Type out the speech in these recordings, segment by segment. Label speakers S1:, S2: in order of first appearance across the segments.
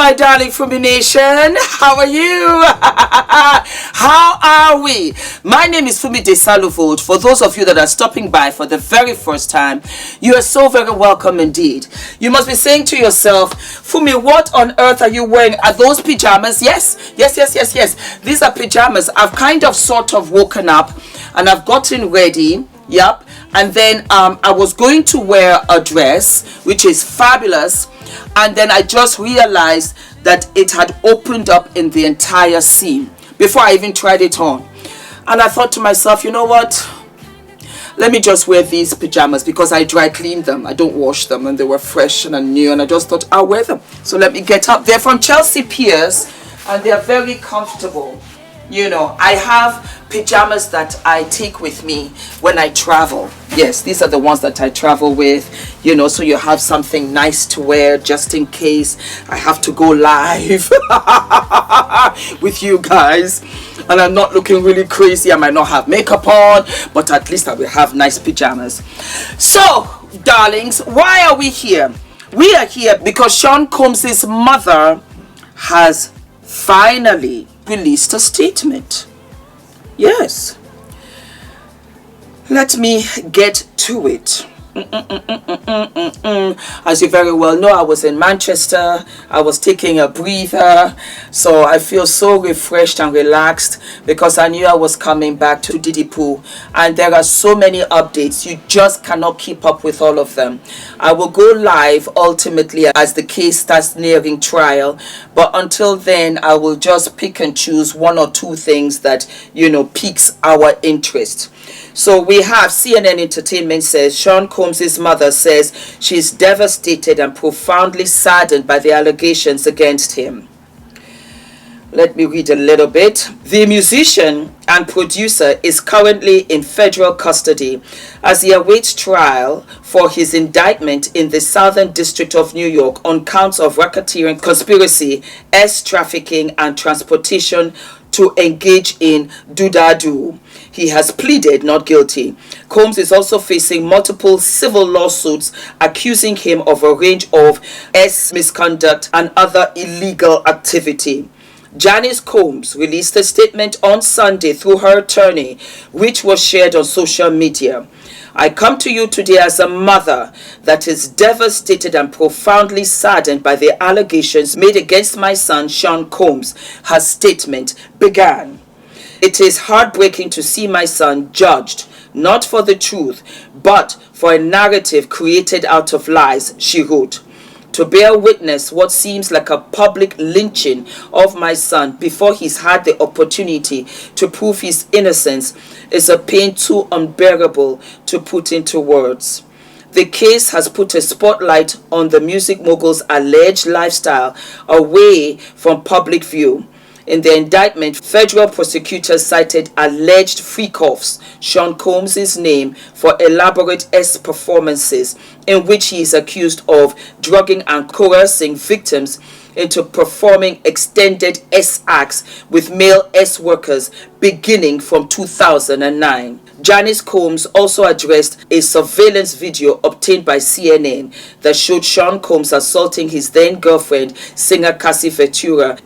S1: my darling Fumi Nation. How are you? How are we? My name is Fumidesaluvold. For those of you that are stopping by for the very first time, you are so very welcome indeed. You must be saying to yourself, Fumi, what on earth are you wearing? Are those pajamas? Yes. These are pajamas. I've kind of sort of woken up and I've gotten ready. Yep. And then I was going to wear a dress, which is fabulous. And then I just realized that it had opened up in the entire seam before I even tried it on. And I thought to myself, you know what? Let me just wear these pajamas because I dry cleaned them. I don't wash them and they were fresh and new. And I just thought I'll wear them. So let me get up. They're from Chelsea Piers and they're very comfortable. You know, I have pajamas that I take with me when I travel. Yes, these are the ones that I travel with, you know, so you have something nice to wear just in case I have to go live with you guys. And I'm not looking really crazy. I might not have makeup on, but at least I will have nice pajamas. So, darlings, why are we here? We are here because Sean Combs' mother has finally released a statement. Yes. Let me get to it. As you very well know, I was in Manchester. I was taking a breather. So I feel so refreshed and relaxed because I knew I was coming back to Diddy Poo. And there are so many updates. You just cannot keep up with all of them. I will go live ultimately as the case starts nearing trial. But until then, I will just pick and choose one or two things that, you know, piques our interest. So we have CNN Entertainment says Sean Combs' mother says she's devastated and profoundly saddened by the allegations against him. Let me read a little bit. The musician and producer is currently in federal custody as he awaits trial for his indictment in the Southern District of New York on counts of racketeering, conspiracy, trafficking, and transportation to engage in do-da-do. He has pleaded not guilty. Combs is also facing multiple civil lawsuits accusing him of a range of misconduct and other illegal activity. Janice Combs released a statement on Sunday through her attorney, which was shared on social media. I come to you today as a mother that is devastated and profoundly saddened by the allegations made against my son, Sean Combs. Her statement began. It is heartbreaking to see my son judged, not for the truth, but for a narrative created out of lies, she wrote. To bear witness what seems like a public lynching of my son before he's had the opportunity to prove his innocence is a pain too unbearable to put into words. The case has put a spotlight on the music mogul's alleged lifestyle away from public view. In the indictment, federal prosecutors cited alleged freak-offs, Sean Combs' name, for elaborate performances in which he is accused of drugging and coercing victims into performing extended acts with male workers beginning from 2009. Janice Combs also addressed a surveillance video obtained by CNN that showed Sean Combs assaulting his then-girlfriend, singer Cassie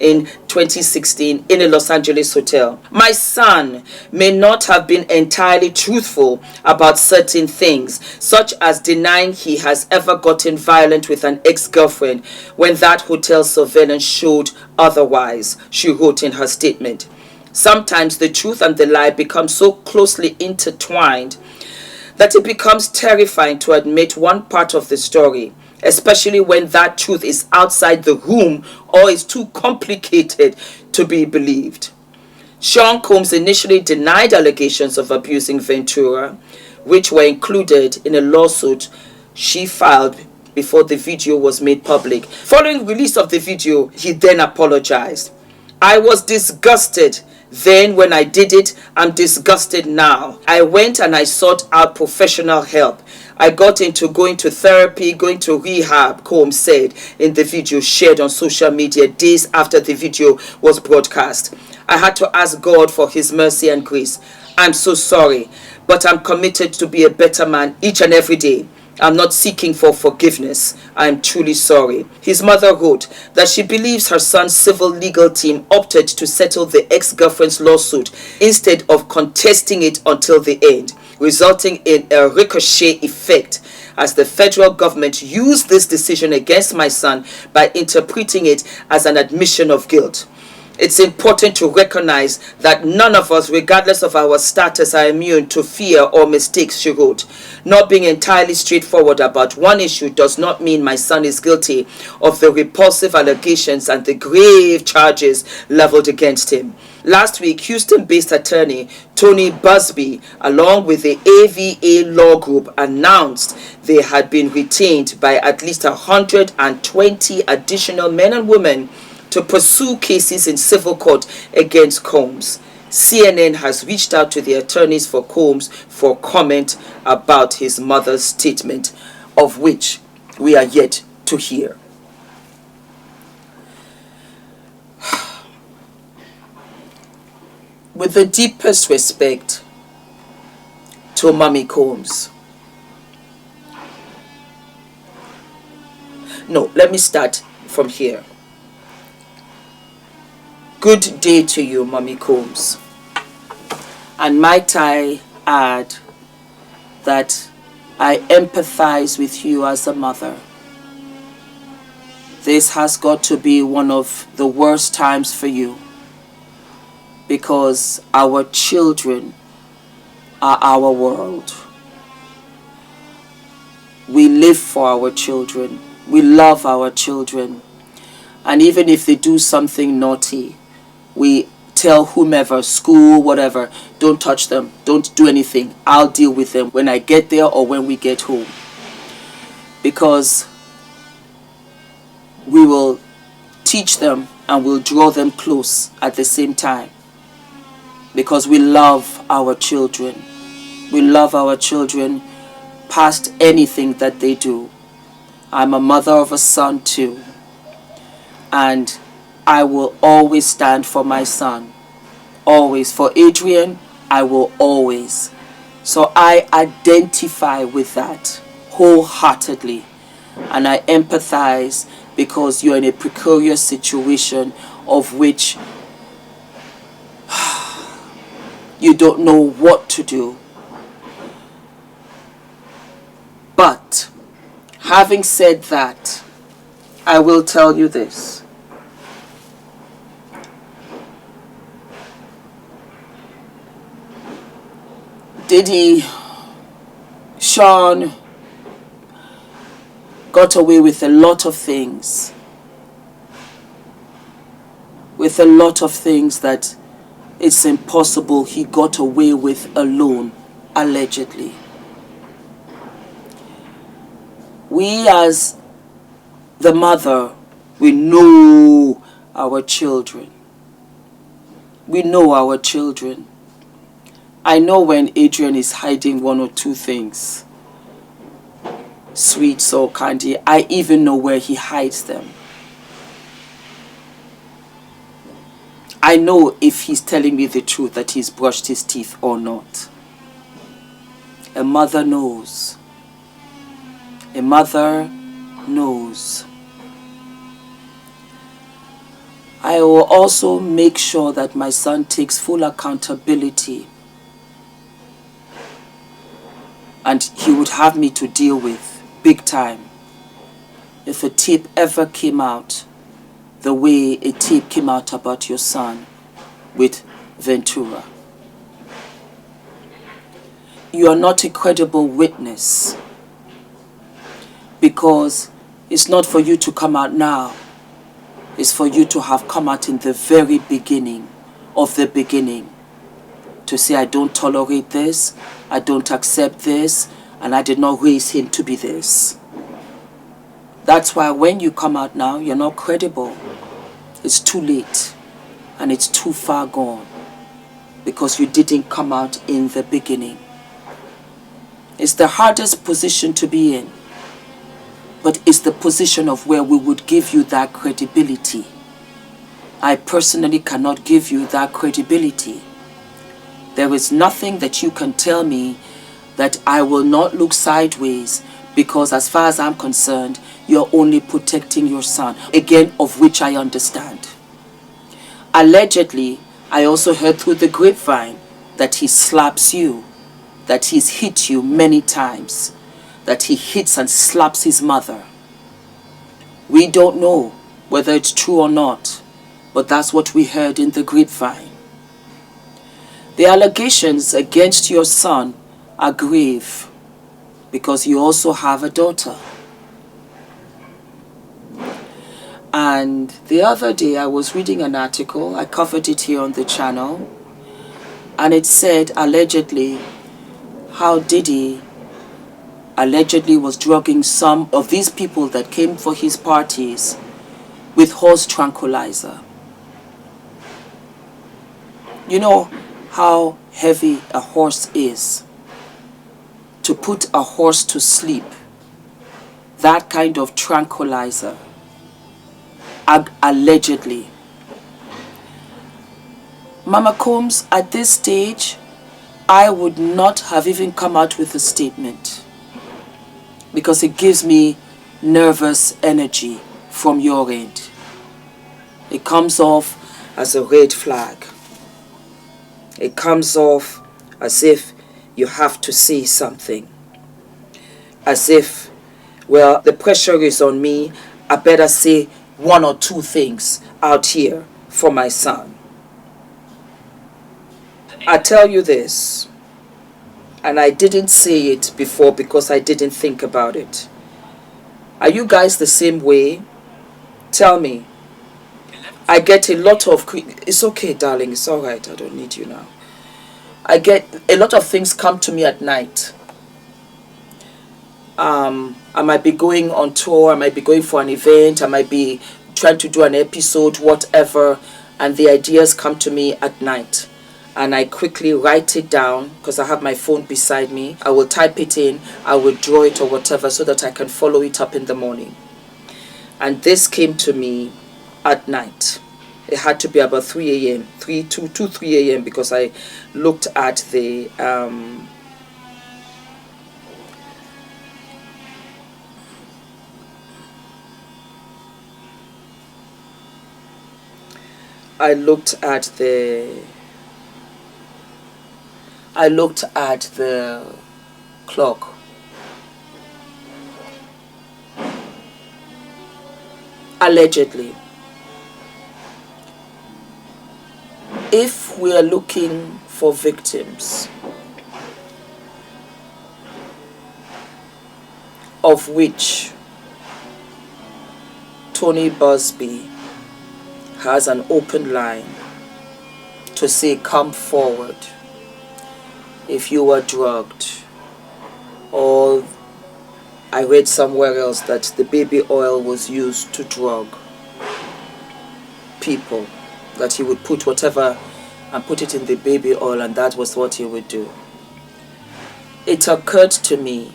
S1: in 2016 in a Los Angeles hotel. My son may not have been entirely truthful about certain things, such as denying he has ever gotten violent with an ex-girlfriend when that hotel surveillance showed otherwise, she wrote in her statement. Sometimes the truth and the lie become so closely intertwined that it becomes terrifying to admit one part of the story, especially when that truth is outside the room or is too complicated to be believed. Sean Combs initially denied allegations of abusing Ventura, which were included in a lawsuit she filed before the video was made public. Following release of the video, he then apologized. I was disgusted then when I did it. I'm disgusted now. I went and I sought out professional help. I got into going to therapy, going to rehab, Combs said in the video shared on social media days after the video was broadcast. I had to ask God for his mercy and grace. I'm so sorry, but I'm committed to be a better man each and every day. I'm not seeking for forgiveness. I am truly sorry. His mother wrote that she believes her son's civil legal team opted to settle the ex-girlfriend's lawsuit instead of contesting it until the end, resulting in a ricochet effect as the federal government used this decision against my son by interpreting it as an admission of guilt. It's important to recognize that none of us, regardless of our status, are immune to fear or mistakes, she wrote. Not being entirely straightforward about one issue does not mean my son is guilty of the repulsive allegations and the grave charges leveled against him. Last week, Houston-based attorney Tony Busby, along with the AVA Law Group, announced they had been retained by at least 120 additional men and women to pursue cases in civil court against Combs. CNN has reached out to the attorneys for Combs for comment about his mother's statement, of which we are yet to hear. With the deepest respect to Mommy Combs. No, let me start from here. Good day to you, Mommy Combs. And might I add that I empathize with you as a mother. This has got to be one of the worst times for you, because our children are our world. We live for our children. We love our children. And even if they do something naughty, we tell whomever, school, whatever, don't touch them, don't do anything. I'll deal with them when I get there or when we get home. Because we will teach them and we'll draw them close at the same time. Because we love our children. We love our children past anything that they do. I'm a mother of a son too. And I will always stand for my son. Always. For Adrian, I will always. So I identify with that wholeheartedly. And I empathize because you're in a precarious situation of which you don't know what to do. But having said that, I will tell you this. Diddy, Sean got away with a lot of things. With a lot of things that it's impossible he got away with alone, allegedly. We as the mother, we know our children. We know our children. I know when Adrian is hiding one or two things, sweets or candy. I even know where he hides them. I know if he's telling me the truth that he's brushed his teeth or not. A mother knows. A mother knows. I will also make sure that my son takes full accountability. And he would have me to deal with, big time, if a tape ever came out the way a tape came out about your son with Ventura. You are not a credible witness, because it's not for you to come out now. It's for you to have come out in the very beginning of the beginning. To say, I don't tolerate this, I don't accept this, and I did not raise him to be this. That's why when you come out now, you're not credible. It's too late, and it's too far gone, because you didn't come out in the beginning. It's the hardest position to be in, but it's the position of where we would give you that credibility. I personally cannot give you that credibility. There is nothing that you can tell me that I will not look sideways Because as far as I'm concerned, you're only protecting your son, again, of which I understand. Allegedly, I also heard through the grapevine that he slaps you, that he's hit you many times, that he hits and slaps his mother. We don't know whether it's true or not, but that's what we heard in the grapevine. The allegations against your son are grave, because you also have a daughter. And the other day I was reading an article, I covered it here on the channel, and it said allegedly how Diddy allegedly was drugging some of these people that came for his parties with horse tranquilizer. You know how heavy a horse is. To put a horse to sleep, that kind of tranquilizer, allegedly. Mama Combs, at this stage, I would not have even come out with a statement, because it gives me nervous energy from your end. It comes off as a red flag. It comes off as if you have to say something. As if, well, the pressure is on me, I better say one or two things out here for my son. I tell you this, and I didn't say it before because I didn't think about it. Are you guys the same way? Tell me. I get a lot of... It's okay, darling. It's all right. I don't need you now. I get a lot of things come to me at night. I might be going on tour. I might be going for an event. I might be trying to do an episode, whatever. And the ideas come to me at night. And I quickly write it down because I have my phone beside me. I will type it in. I will draw it or whatever so that I can follow it up in the morning. And this came to me at night. It had to be about 3 a.m. 3 a.m. because I looked at the clock. Allegedly. If we are looking for victims, of which Tony Busby has an open line to say, come forward if you were drugged, or I read somewhere else that the baby oil was used to drug people, that he would put whatever and put it in the baby oil, and that was what he would do. It occurred to me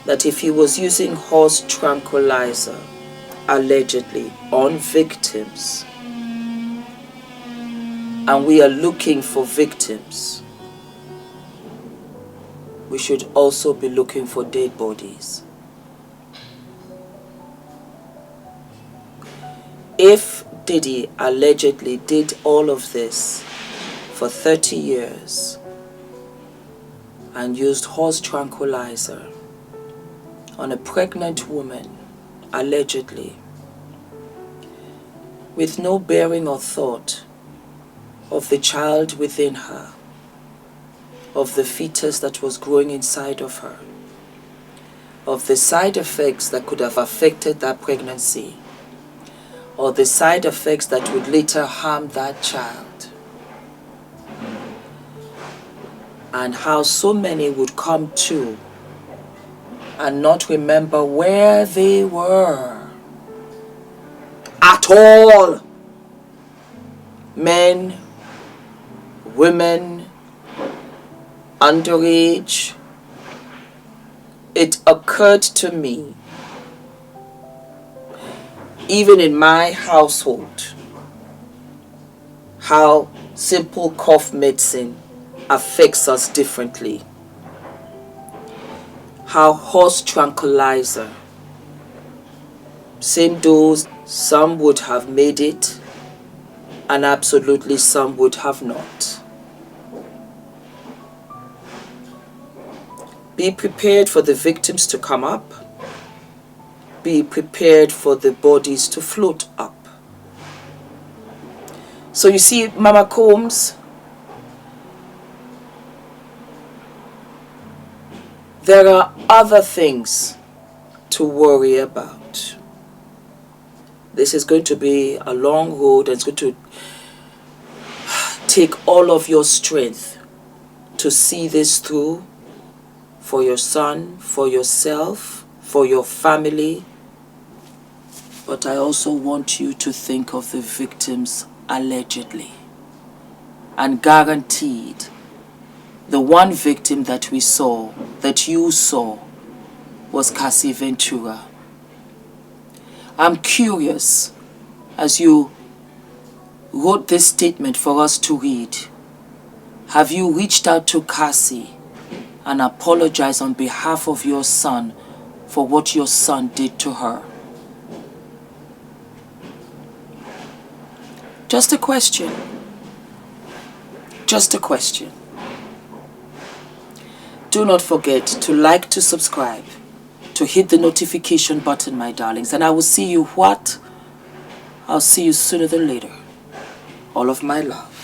S1: that if he was using horse tranquilizer allegedly on victims, and we are looking for victims, we should also be looking for dead bodies. If Diddy allegedly did all of this for 30 years and used horse tranquilizer on a pregnant woman, allegedly, with no bearing or thought of the child within her, of the fetus that was growing inside of her, of the side effects that could have affected that pregnancy, or the side effects that would later harm that child, and how so many would come to and not remember where they were at all. Men, women, underage. It occurred to me, even in my household, how simple cough medicine affects us differently. how horse tranquilizer, same dose, some would have made it and absolutely some would have not. Be prepared for the victims to come up. Be prepared for the bodies to float up. So you see, Mama Combs, there are other things to worry about. This is going to be a long road, and it's going to take all of your strength to see this through for your son, for yourself, for your family. But I also want you to think of the victims allegedly and guaranteed. The one victim that we saw, that you saw, was Cassie Ventura. I'm curious, as you wrote this statement for us to read, have you reached out to Cassie and apologized on behalf of your son for what your son did to her? Just a question. Just a question. Do not forget to like, to subscribe, to hit the notification button, my darlings. And I will see you what? I'll see you sooner than later. All of my love.